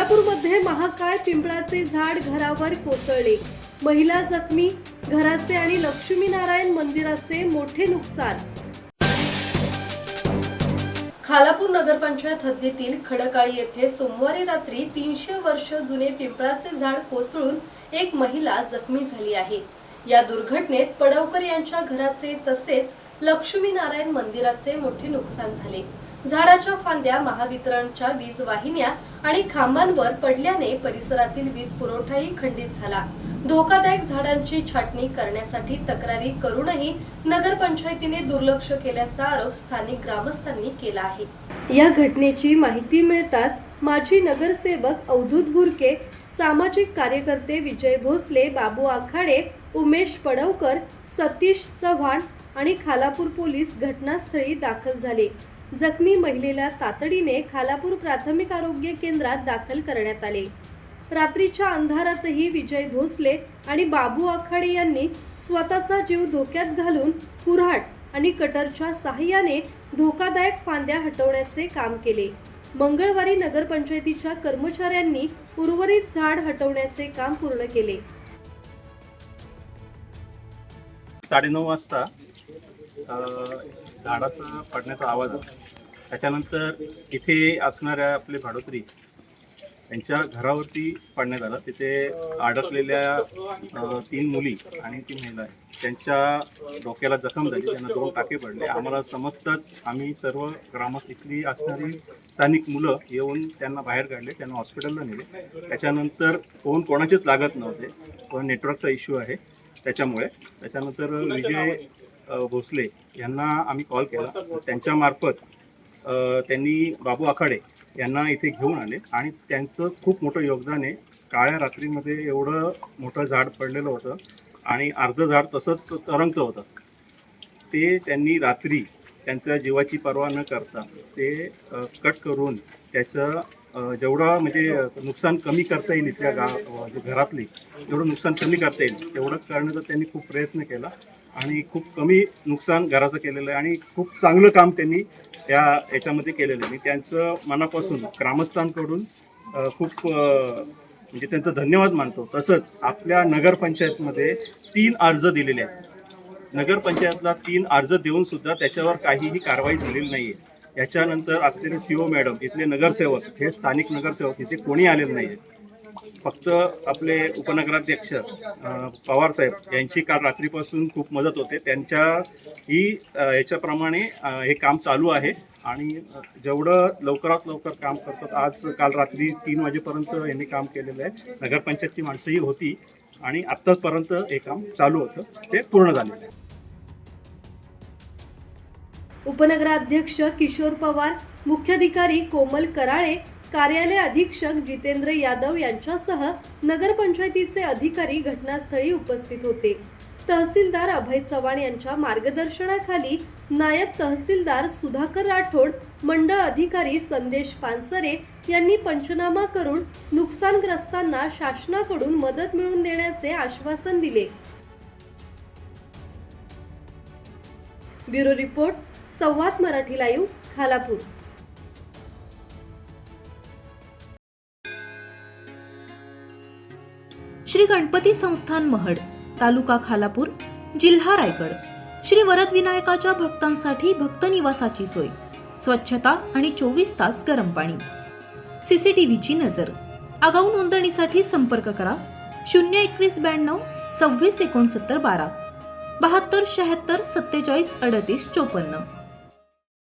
खालापूरमध्ये महाकाय पिंपळाचे झाड घरावर कोसळले, महिला जखमी, घराचे आणि लक्ष्मीनारायण मंदिराचे मोठे नुकसान। खालापूर नगरपंचायत हद्दीतील खडकाळी येथे सोमवारी रात्री 300 वर्ष जुने पिंपळाचे झाड कोसळून एक महिला जखमी झाली आहे। या दुर्घटनेत पडवकर यांच्या घराचे तसेच लक्ष्मीनारायण मंदिराचे मोठे नुकसान झाले। झाडाच्या फांद्या महावितरणच्या वीज वाहिन्या आणि खांबांवर पडल्याने परिसरातील वीज पुरवठाही खंडित झाला। धोकादायक झाडांची छाटणी करण्यासाठी तक्रारी करूनही नगरपंचायतीने दुर्लक्ष केल्याचा आरोप स्थानिक ग्रामस्थांनी केला आहे। या घटनेची माहिती मिळताच माजी नगरसेवक अवधूत भुरके, सामाजिक कार्यकर्ते विजय भोसले, बाबू आखाडे, उमेश पडवकर, सतीश चव्हाण आणि खालापूर पोलीस घटनास्थळी दाखल झाले। जखमी महिलेला तातडीने खालापूर प्राथमिक आरोग्य केंद्रात दाखल करण्यात आले। रात्रीच्या अंधारातही विजय भोसले आणि बाबू आखाडे यांनी स्वतःचा जीव धोक्यात घालून कुऱ्हाड आणि कटरच्या सहाय्याने धोकादायक फांद्या हटवण्याचे काम केले। मंगळवारी नगरपंचायतीच्या कर्मचाऱ्यांनी उर्वरित झाड हटवण्याचे काम पूर्ण केले। 9:30 वाजता झाडाचा पडण्याचा आवाज आला। त्याच्यानंतर इथे असणाऱ्या आपले भाडोत्री यांच्या घरावरती पडण्यात आला। तिथे अडकलेल्या 3 मुली आणि 3 महिला आहेत, त्यांच्या डोक्याला जखम झाली, त्यांना 2 टाके पडले। आम्हाला समजताच आम्ही सर्व ग्रामस्थ इथली असणारी स्थानिक मुलं येऊन त्यांना बाहेर काढले, त्यांना हॉस्पिटलला नेले। त्याच्यानंतर फोन कोणाचेच लागत नव्हते, पण नेटवर्कचा इश्यू आहे त्याच्यानंतर विजय भोसले यांना आम्ही कॉल केला। त्यांच्या मार्फत त्यांनी बाबू आखाडे यांना इथे घेऊन आले आणि त्यांचं खूप मोठं योगदान आहे। काळ्या रात्रीमध्ये एवढं मोठं झाड पडलेलं होतं आणि अर्धं झाड तसंच तरंगत होतं। ते त्यांनी रात्री त्यांच्या जीवाची पर्वा न करता ते कट करून त्याचं जेवढं म्हणजे नुकसान कमी करता येईल, इथल्या घरातली जेवढं नुकसान कमी करता येईल तेवढं करण्याचा त्यांनी खूप प्रयत्न केला आणि खूप कमी नुकसान घराचं केलेलं आहे आणि खूप चांगलं काम त्यांनी याच्यामध्ये केलेलं आहे। मी त्यांचं मनापासून ग्रामस्थांकडून खूप म्हणजे त्यांचं धन्यवाद मानतो। तसंच आपल्या नगरपंचायतमध्ये 3 अर्ज दिलेले आहेत। नगरपंचायतला 3 अर्ज देऊन सुद्धा त्याच्यावर काहीही कारवाई झालेली नाही आहे। याच्यानंतर असलेले CO मॅडम, इथले नगरसेवक, हे स्थानिक नगरसेवक इथे कोणी आलेले नाही आहेत। फक्त आपले उपनगराध्यक्ष पवार साहेब यांची काल रात्रीपासून खूप मदत होते, त्यांच्याही याच्याप्रमाणे हे काम चालू आहे आणि जेवढं लवकरात लवकर काम करतात। काल रात्री 3 वाजेपर्यंत यांनी काम केलेलं आहे। नगरपंचायतची माणसंही होती आणि आत्तापर्यंत हे काम चालू होतं, ते पूर्ण झालेलं आहे। उपनगराध्यक्ष किशोर पवार, मुख्याधिकारी कोमल कराळे, कार्यालय अधीक्षक जितेंद्र यादव यांच्यासह नगरपंचायतीचे अधिकारी घटनास्थळी उपस्थित होते। तहसीलदार अभय चव्हाण यांच्या मार्गदर्शनाखाली नायब तहसीलदार सुधाकर राठोड, मंडळ अधिकारी संदेश पानसरे यांनी पंचनामा करून नुकसानग्रस्तांना शासनाकडून मदत मिळवून देण्याचे आश्वासन दिले। ब्युरो रिपोर्ट, संवाद मराठी लाईव्ह, खालापूर। श्री गणपती संस्थान महड, तालुका खालापूर, जिल्हा रायगड। श्री वरद विनायकाच्या भक्तांसाठी भक्त निवासाची सोय, स्वच्छता आणि 24 तास गरम पाणी, CCTVची नजर। आगाऊ नोंदणीसाठी संपर्क करा 021 92 26 69 12 72 76 47 38 54।